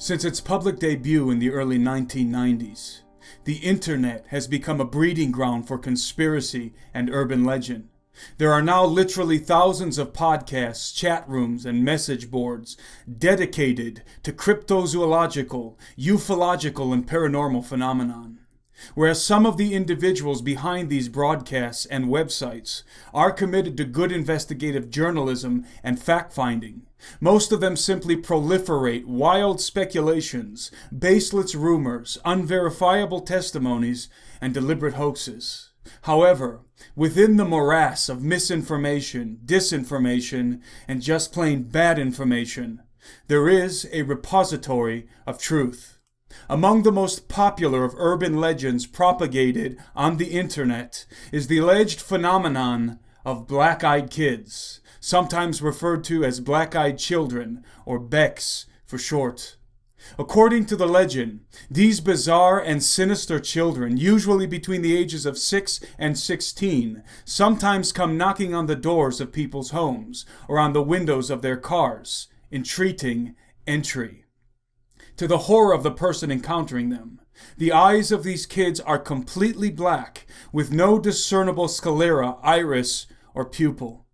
Since its public debut in the early 1990s, the internet has become a breeding ground for conspiracy and urban legend. There are now literally thousands of podcasts, chat rooms, and message boards dedicated to cryptozoological, ufological, and paranormal phenomenon. Whereas some of the individuals behind these broadcasts and websites are committed to good investigative journalism and fact-finding, most of them simply proliferate wild speculations, baseless rumors, unverifiable testimonies, and deliberate hoaxes. However, within the morass of misinformation, disinformation, and just plain bad information, there is a repository of truth. Among the most popular of urban legends propagated on the internet is the alleged phenomenon of black-eyed kids, sometimes referred to as black-eyed children, or BECs for short. According to the legend, these bizarre and sinister children, usually between the ages of 6 and 16, sometimes come knocking on the doors of people's homes or on the windows of their cars, entreating entry. To the horror of the person encountering them, the eyes of these kids are completely black, with no discernible sclera, iris, or pupil.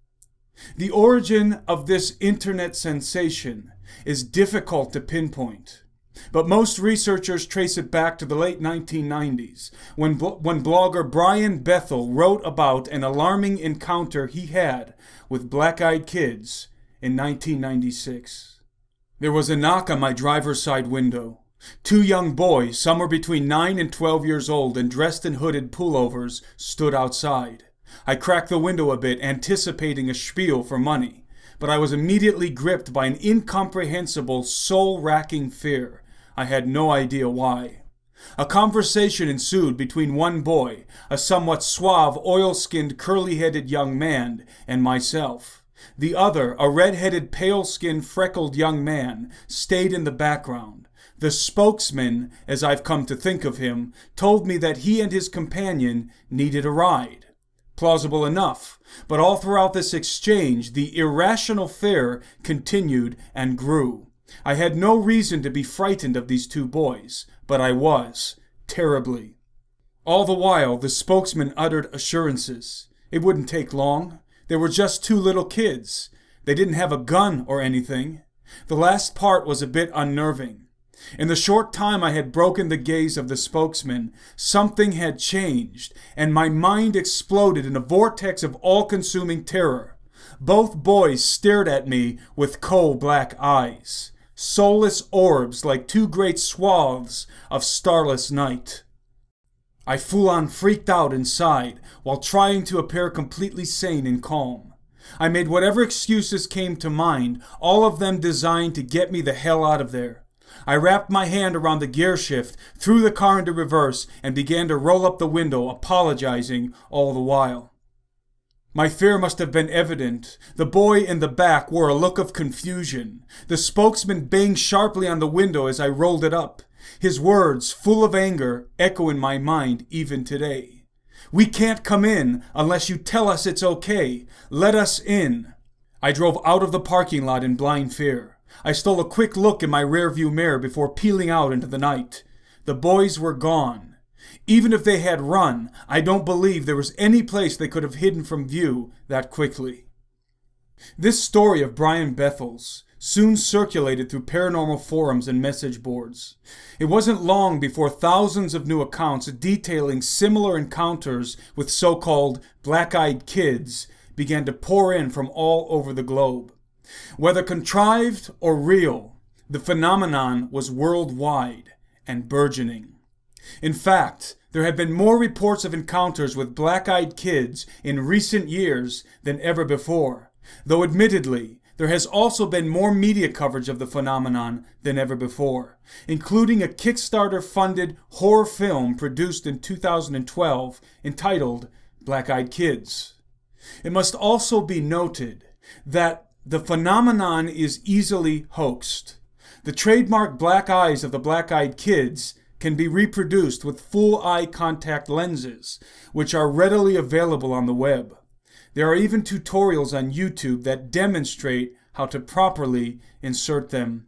The origin of this internet sensation is difficult to pinpoint, but most researchers trace it back to the late 1990s, when blogger Brian Bethel wrote about an alarming encounter he had with black-eyed kids in 1996. There was a knock on my driver's side window. Two young boys, somewhere between 9 and 12 years old and dressed in hooded pullovers, stood outside. I cracked the window a bit, anticipating a spiel for money, but I was immediately gripped by an incomprehensible, soul-racking fear. I had no idea why. A conversation ensued between one boy, a somewhat suave, oil-skinned, curly-headed young man, and myself. The other, a red-headed, pale-skinned, freckled young man, stayed in the background. The spokesman, as I've come to think of him, told me that he and his companion needed a ride. Plausible enough, but all throughout this exchange, the irrational fear continued and grew. I had no reason to be frightened of these two boys, but I was, terribly. All the while, the spokesman uttered assurances. It wouldn't take long. They were just two little kids. They didn't have a gun or anything. The last part was a bit unnerving. In the short time I had broken the gaze of the spokesman, something had changed, and my mind exploded in a vortex of all-consuming terror. Both boys stared at me with coal-black eyes, soulless orbs like two great swaths of starless night. I full-on freaked out inside while trying to appear completely sane and calm. I made whatever excuses came to mind, all of them designed to get me the hell out of there. I wrapped my hand around the gear shift, threw the car into reverse, and began to roll up the window, apologizing all the while. My fear must have been evident. The boy in the back wore a look of confusion. The spokesman banged sharply on the window as I rolled it up. His words, full of anger, echo in my mind even today. "We can't come in unless you tell us it's okay. Let us in." I drove out of the parking lot in blind fear. I stole a quick look in my rearview mirror before peeling out into the night. The boys were gone. Even if they had run, I don't believe there was any place they could have hidden from view that quickly. This story of Brian Bethel's soon circulated through paranormal forums and message boards. It wasn't long before thousands of new accounts detailing similar encounters with so-called black-eyed kids began to pour in from all over the globe. Whether contrived or real, the phenomenon was worldwide and burgeoning. In fact, there have been more reports of encounters with black-eyed kids in recent years than ever before, though admittedly, there has also been more media coverage of the phenomenon than ever before, including a Kickstarter-funded horror film produced in 2012 entitled Black-Eyed Kids. It must also be noted that the phenomenon is easily hoaxed. The trademark black eyes of the black-eyed kids can be reproduced with full eye contact lenses, which are readily available on the web. There are even tutorials on YouTube that demonstrate how to properly insert them.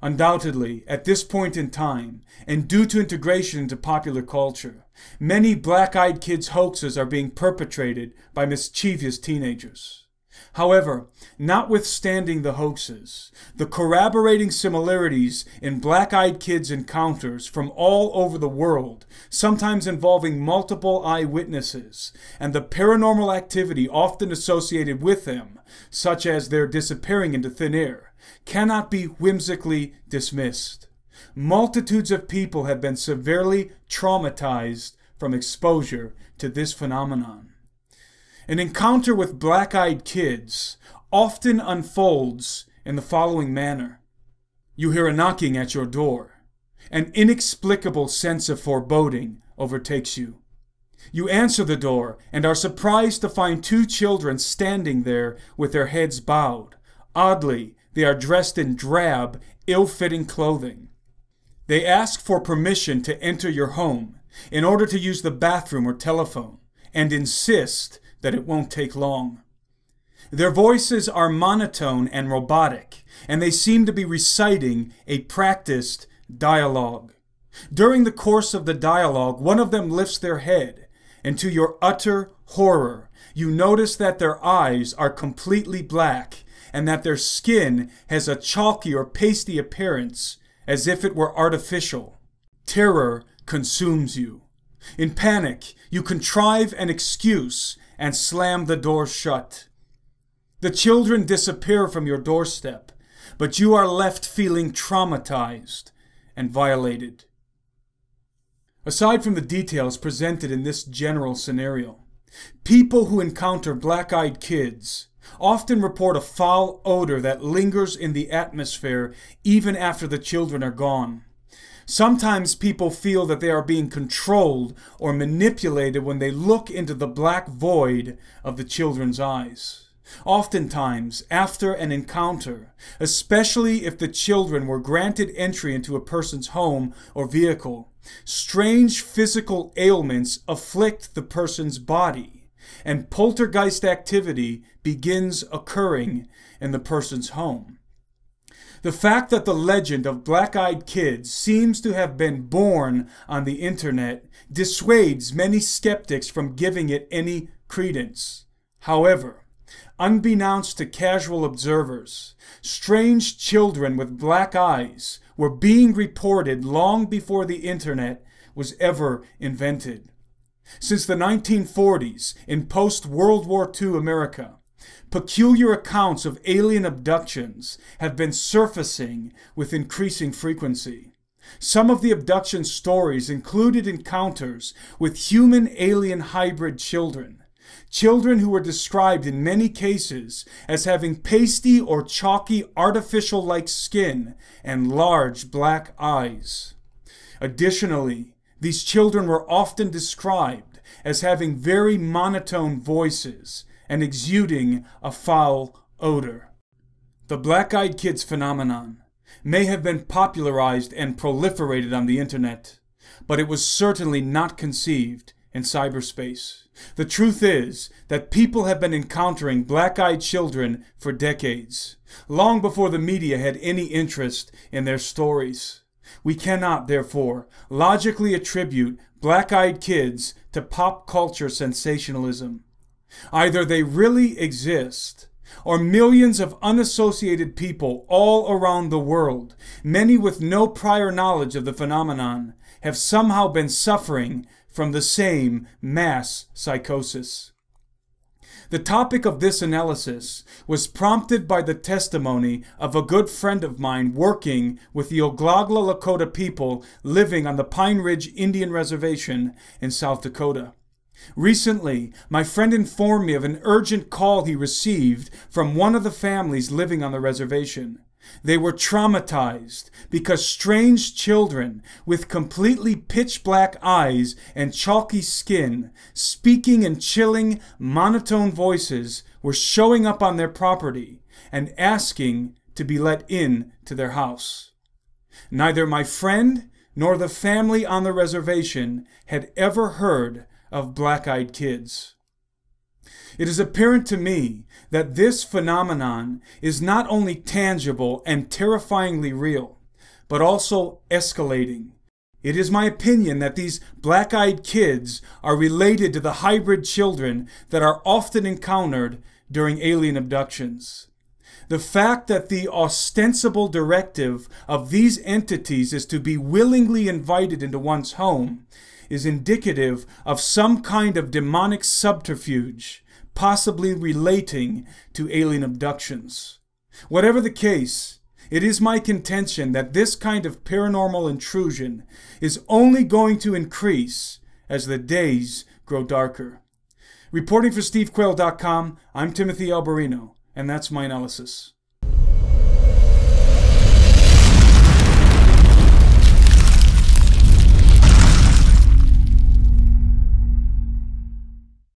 Undoubtedly, at this point in time, and due to integration into popular culture, many black-eyed kids hoaxes are being perpetrated by mischievous teenagers. However, notwithstanding the hoaxes, the corroborating similarities in black-eyed kids encounters from all over the world, sometimes involving multiple eyewitnesses, and the paranormal activity often associated with them, such as their disappearing into thin air, cannot be whimsically dismissed. Multitudes of people have been severely traumatized from exposure to this phenomenon. An encounter with black-eyed kids often unfolds in the following manner. You hear a knocking at your door. An inexplicable sense of foreboding overtakes you. You answer the door and are surprised to find two children standing there with their heads bowed. Oddly, they are dressed in drab, ill-fitting clothing. They ask for permission to enter your home in order to use the bathroom or telephone, and insist that it won't take long. Their voices are monotone and robotic, and they seem to be reciting a practiced dialogue. During the course of the dialogue, one of them lifts their head, and to your utter horror, you notice that their eyes are completely black, and that their skin has a chalky or pasty appearance, as if it were artificial. Terror consumes you. In panic, you contrive an excuse and slam the door shut. The children disappear from your doorstep, but you are left feeling traumatized and violated. Aside from the details presented in this general scenario, people who encounter black-eyed kids often report a foul odor that lingers in the atmosphere even after the children are gone. Sometimes people feel that they are being controlled or manipulated when they look into the black void of the children's eyes. Oftentimes, after an encounter, especially if the children were granted entry into a person's home or vehicle, strange physical ailments afflict the person's body, and poltergeist activity begins occurring in the person's home. The fact that the legend of black-eyed kids seems to have been born on the internet dissuades many skeptics from giving it any credence. However, unbeknownst to casual observers, strange children with black eyes were being reported long before the internet was ever invented. Since the 1940s, in post-World War II America, peculiar accounts of alien abductions have been surfacing with increasing frequency. Some of the abduction stories included encounters with human-alien hybrid children, children who were described in many cases as having pasty or chalky artificial-like skin and large black eyes. Additionally, these children were often described as having very monotone voices and exuding a foul odor. The black-eyed kids phenomenon may have been popularized and proliferated on the internet, but it was certainly not conceived in cyberspace. The truth is that people have been encountering black-eyed children for decades, long before the media had any interest in their stories. We cannot, therefore, logically attribute black-eyed kids to pop culture sensationalism. Either they really exist, or millions of unassociated people all around the world, many with no prior knowledge of the phenomenon, have somehow been suffering from the same mass psychosis. The topic of this analysis was prompted by the testimony of a good friend of mine working with the Oglala Lakota people living on the Pine Ridge Indian Reservation in South Dakota. Recently, my friend informed me of an urgent call he received from one of the families living on the reservation. They were traumatized because strange children with completely pitch-black eyes and chalky skin, speaking in chilling, monotone voices, were showing up on their property and asking to be let in to their house. Neither my friend nor the family on the reservation had ever heard of black-eyed kids. It is apparent to me that this phenomenon is not only tangible and terrifyingly real, but also escalating. It is my opinion that these black-eyed kids are related to the hybrid children that are often encountered during alien abductions. The fact that the ostensible directive of these entities is to be willingly invited into one's home is indicative of some kind of demonic subterfuge, possibly relating to alien abductions. Whatever the case, it is my contention that this kind of paranormal intrusion is only going to increase as the days grow darker. Reporting for SteveQuayle.com, I'm Timothy Alberino, and that's my analysis.